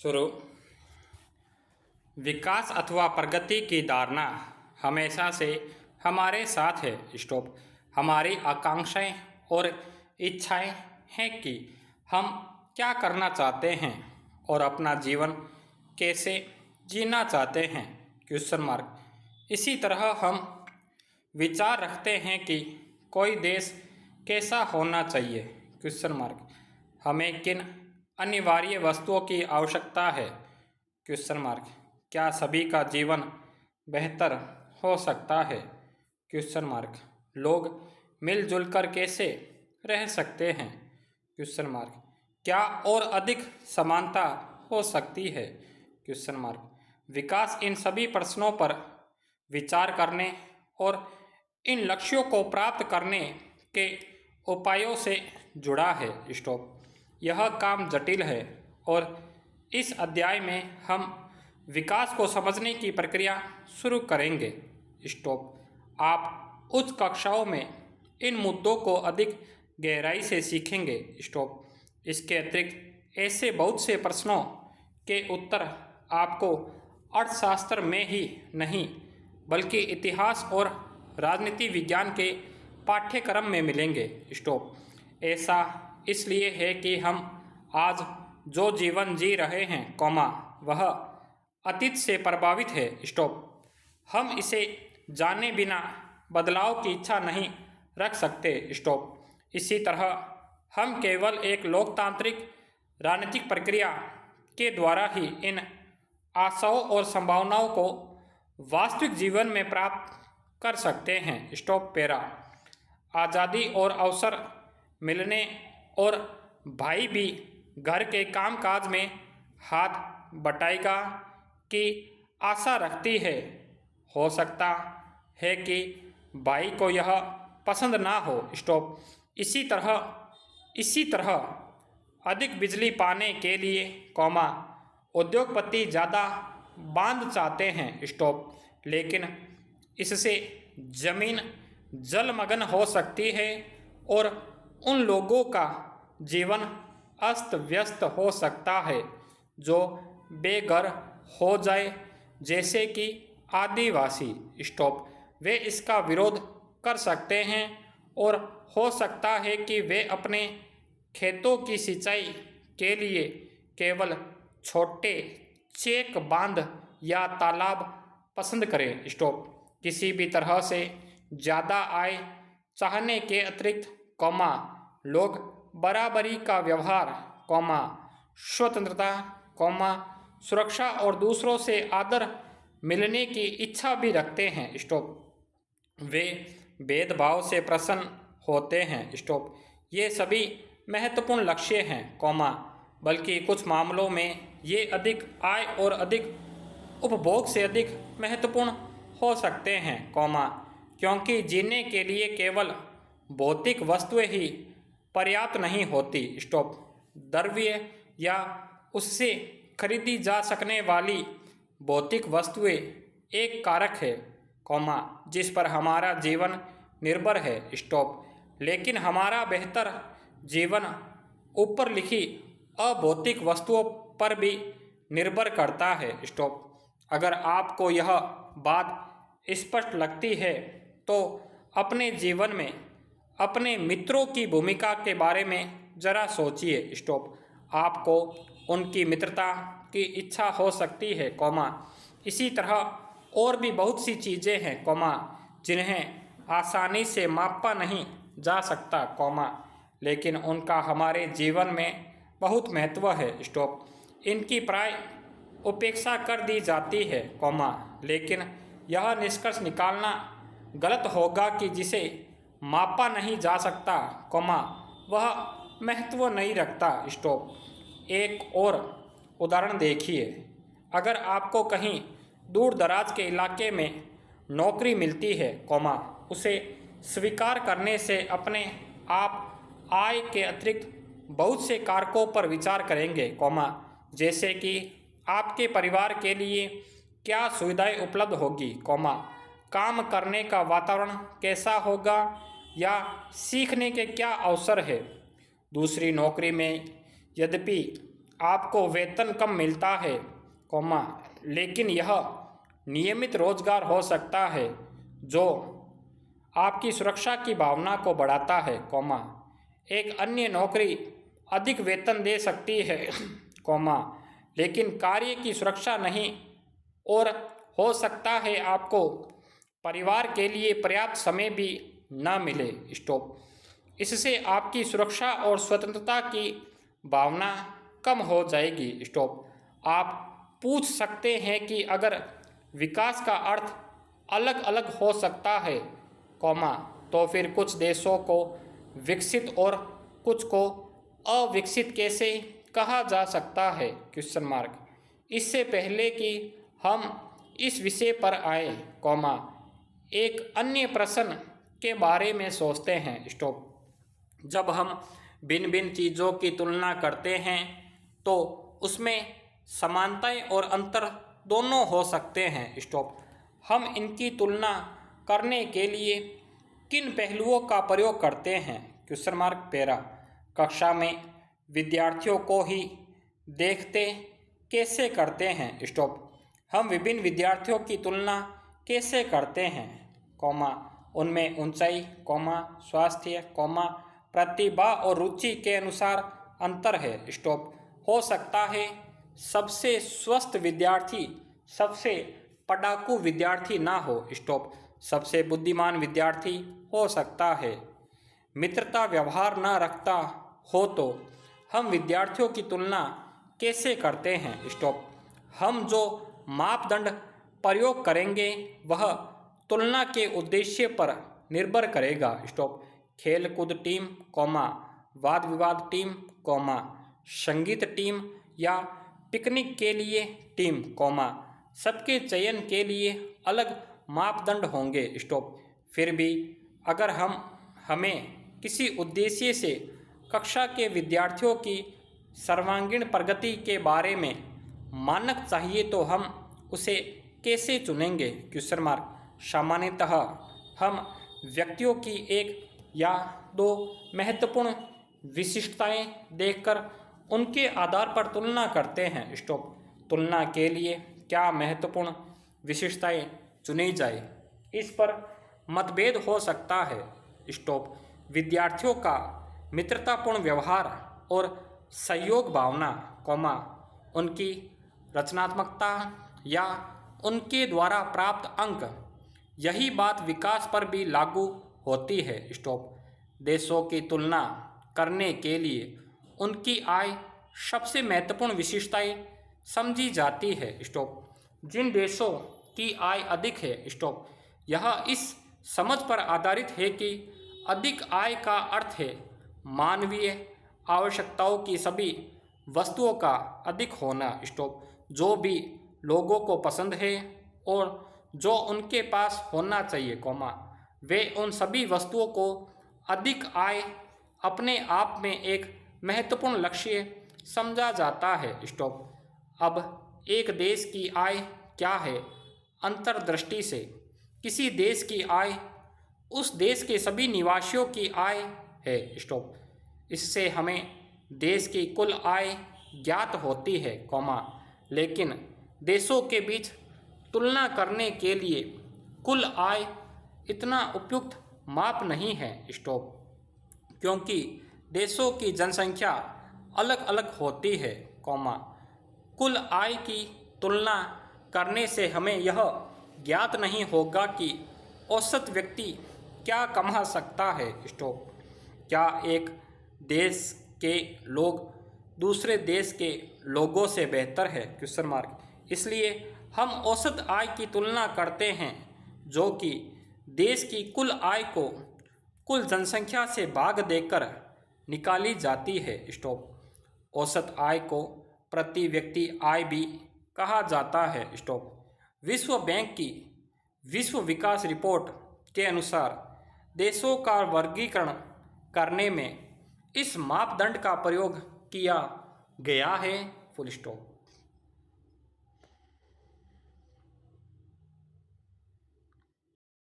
शुरू। विकास अथवा प्रगति की धारणा हमेशा से हमारे साथ है। स्टॉप। हमारी आकांक्षाएं और इच्छाएं हैं कि हम क्या करना चाहते हैं और अपना जीवन कैसे जीना चाहते हैं। Question mark. इसी तरह हम विचार रखते हैं कि कोई देश कैसा होना चाहिए। Question mark. हमें किन अनिवार्य वस्तुओं की आवश्यकता है। Question mark. क्या सभी का जीवन बेहतर हो सकता है। Question mark. लोग मिलजुल कर कैसे रह सकते हैं। Question mark. क्या और अधिक समानता हो सकती है। Question mark. विकास इन सभी प्रश्नों पर विचार करने और इन लक्ष्यों को प्राप्त करने के उपायों से जुड़ा है। स्टॉप। यह काम जटिल है और इस अध्याय में हम विकास को समझने की प्रक्रिया शुरू करेंगे। स्टॉप। आप उच्च कक्षाओं में इन मुद्दों को अधिक गहराई से सीखेंगे। स्टॉप। इसके अतिरिक्त ऐसे बहुत से प्रश्नों के उत्तर आपको अर्थशास्त्र में ही नहीं बल्कि इतिहास और राजनीति विज्ञान के पाठ्यक्रम में मिलेंगे। स्टॉप। ऐसा इसलिए है कि हम आज जो जीवन जी रहे हैं वह अतीत से प्रभावित है। स्टॉप। हम इसे जाने बिना बदलाव की इच्छा नहीं रख सकते। स्टॉप। इसी तरह हम केवल एक लोकतांत्रिक राजनीतिक प्रक्रिया के द्वारा ही इन आशाओं और संभावनाओं को वास्तविक जीवन में प्राप्त कर सकते हैं। स्टॉप। पैरा। आज़ादी और अवसर मिलने और भाई भी घर के कामकाज में हाथ बटाएगा की आशा रखती है। हो सकता है कि भाई को यह पसंद ना हो। स्टॉप। इसी तरह अधिक बिजली पाने के लिए उद्योगपति ज़्यादा बांध चाहते हैं। स्टॉप। लेकिन इससे जमीन जलमग्न हो सकती है और उन लोगों का जीवन अस्त व्यस्त हो सकता है जो बेघर हो जाए जैसे कि आदिवासी। स्टॉप। वे इसका विरोध कर सकते हैं और हो सकता है कि वे अपने खेतों की सिंचाई के लिए केवल छोटे चेक बांध या तालाब पसंद करें। स्टॉप। किसी भी तरह से ज़्यादा आय चाहने के अतिरिक्त लोग बराबरी का व्यवहार स्वतंत्रता सुरक्षा और दूसरों से आदर मिलने की इच्छा भी रखते हैं। स्टॉप। वे भेदभाव से प्रसन्न होते हैं। स्टॉप। ये सभी महत्वपूर्ण लक्ष्य हैं बल्कि कुछ मामलों में ये अधिक आय और अधिक उपभोग से अधिक महत्वपूर्ण हो सकते हैं क्योंकि जीने के लिए केवल भौतिक वस्तुएं ही पर्याप्त नहीं होती। स्टॉप। द्रव्य या उससे खरीदी जा सकने वाली भौतिक वस्तुएं एक कारक है जिस पर हमारा जीवन निर्भर है। स्टॉप। लेकिन हमारा बेहतर जीवन ऊपर लिखी अभौतिक वस्तुओं पर भी निर्भर करता है। स्टॉप। अगर आपको यह बात स्पष्ट लगती है तो अपने जीवन में अपने मित्रों की भूमिका के बारे में जरा सोचिए। स्टॉप। आपको उनकी मित्रता की इच्छा हो सकती है इसी तरह और भी बहुत सी चीज़ें हैं जिन्हें आसानी से मापा नहीं जा सकता लेकिन उनका हमारे जीवन में बहुत महत्व है। स्टॉप। इनकी प्राय उपेक्षा कर दी जाती है लेकिन यह निष्कर्ष निकालना गलत होगा कि जिसे मापा नहीं जा सकता वह महत्व नहीं रखता। स्टॉप। एक और उदाहरण देखिए। अगर आपको कहीं दूर दराज के इलाके में नौकरी मिलती है उसे स्वीकार करने से अपने आप आय के अतिरिक्त बहुत से कारकों पर विचार करेंगे जैसे कि आपके परिवार के लिए क्या सुविधाएं उपलब्ध होगी काम करने का वातावरण कैसा होगा या सीखने के क्या अवसर है। दूसरी नौकरी में यद्यपि आपको वेतन कम मिलता है, कॉमा, लेकिन यह नियमित रोजगार हो सकता है जो आपकी सुरक्षा की भावना को बढ़ाता है, कॉमा। एक अन्य नौकरी अधिक वेतन दे सकती है, कॉमा, लेकिन कार्य की सुरक्षा नहीं, और हो सकता है आपको परिवार के लिए पर्याप्त समय भी न मिले, स्टॉप। इससे आपकी सुरक्षा और स्वतंत्रता की भावना कम हो जाएगी, स्टॉप। आप पूछ सकते हैं कि अगर विकास का अर्थ अलग अलग हो सकता है, कॉमा, तो फिर कुछ देशों को विकसित और कुछ को अविकसित कैसे कहा जा सकता है, क्वेश्चन मार्क। इससे पहले कि हम इस विषय पर आए, कॉमा, एक अन्य प्रश्न के बारे में सोचते हैं, स्टॉप। जब हम भिन्न भिन्न चीज़ों की तुलना करते हैं तो उसमें समानताएं और अंतर दोनों हो सकते हैं, स्टॉप। हम इनकी तुलना करने के लिए किन पहलुओं का प्रयोग करते हैं, क्वेश्चन मार्क। पैरा, कक्षा में विद्यार्थियों को ही देखते कैसे करते हैं, स्टॉप। हम विभिन्न विद्यार्थियों की तुलना कैसे करते हैं, कॉमा, उनमें ऊंचाई, कॉमा, स्वास्थ्य, कॉमा, प्रतिभा और रुचि के अनुसार अंतर है, स्टॉप। हो सकता है सबसे स्वस्थ विद्यार्थी सबसे पढ़ाकू विद्यार्थी ना हो, स्टॉप। सबसे बुद्धिमान विद्यार्थी हो सकता है मित्रता व्यवहार न रखता हो। तो हम विद्यार्थियों की तुलना कैसे करते हैं, स्टॉप। हम जो मापदंड प्रयोग करेंगे वह तुलना के उद्देश्य पर निर्भर करेगा, स्टॉप। खेलकूद टीम, कॉमा, वाद विवाद टीम, कॉमा, संगीत टीम या पिकनिक के लिए टीम, कॉमा, सबके चयन के लिए अलग मापदंड होंगे, स्टॉप। फिर भी अगर हमें किसी उद्देश्य से कक्षा के विद्यार्थियों की सर्वांगीण प्रगति के बारे में मानक चाहिए तो हम उसे कैसे चुनेंगे, क्वेश्चन मार्क। सामान्यतः हम व्यक्तियों की एक या दो महत्वपूर्ण विशिष्टताएं देखकर उनके आधार पर तुलना करते हैं, स्टॉप। तुलना के लिए क्या महत्वपूर्ण विशिष्टताएं चुनी जाए, इस पर मतभेद हो सकता है, स्टॉप। विद्यार्थियों का मित्रतापूर्ण व्यवहार और सहयोग भावना, कॉमा, उनकी रचनात्मकता या उनके द्वारा प्राप्त अंक, यही बात विकास पर भी लागू होती है, स्टॉप। देशों की तुलना करने के लिए उनकी आय सबसे महत्वपूर्ण विशेषताएं समझी जाती है, स्टॉप। जिन देशों की आय अधिक है, स्टॉप, यह इस समझ पर आधारित है कि अधिक आय का अर्थ है मानवीय आवश्यकताओं की सभी वस्तुओं का अधिक होना, स्टॉप। जो भी लोगों को पसंद है और जो उनके पास होना चाहिए, कॉमा, वे उन सभी वस्तुओं को अधिक आय अपने आप में एक महत्वपूर्ण लक्ष्य समझा जाता है, स्टॉप। अब एक देश की आय क्या है अंतर्दृष्टि से किसी देश की आय उस देश के सभी निवासियों की आय है, स्टॉप। इससे हमें देश की कुल आय ज्ञात होती है, कॉमा, लेकिन देशों के बीच तुलना करने के लिए कुल आय इतना उपयुक्त माप नहीं है, स्टॉप, क्योंकि देशों की जनसंख्या अलग अलग होती है, कॉमा। कुल आय की तुलना करने से हमें यह ज्ञात नहीं होगा कि औसत व्यक्ति क्या कमा सकता है, स्टॉप। क्या एक देश के लोग दूसरे देश के लोगों से बेहतर है, क्वेश्चन मार्क। इसलिए हम औसत आय की तुलना करते हैं जो कि देश की कुल आय को कुल जनसंख्या से भाग देकर निकाली जाती है, स्टॉप। औसत आय को प्रति व्यक्ति आय भी कहा जाता है, स्टॉप। विश्व बैंक की विश्व विकास रिपोर्ट के अनुसार देशों का वर्गीकरण करने में इस मापदंड का प्रयोग किया गया है, फुल स्टॉप।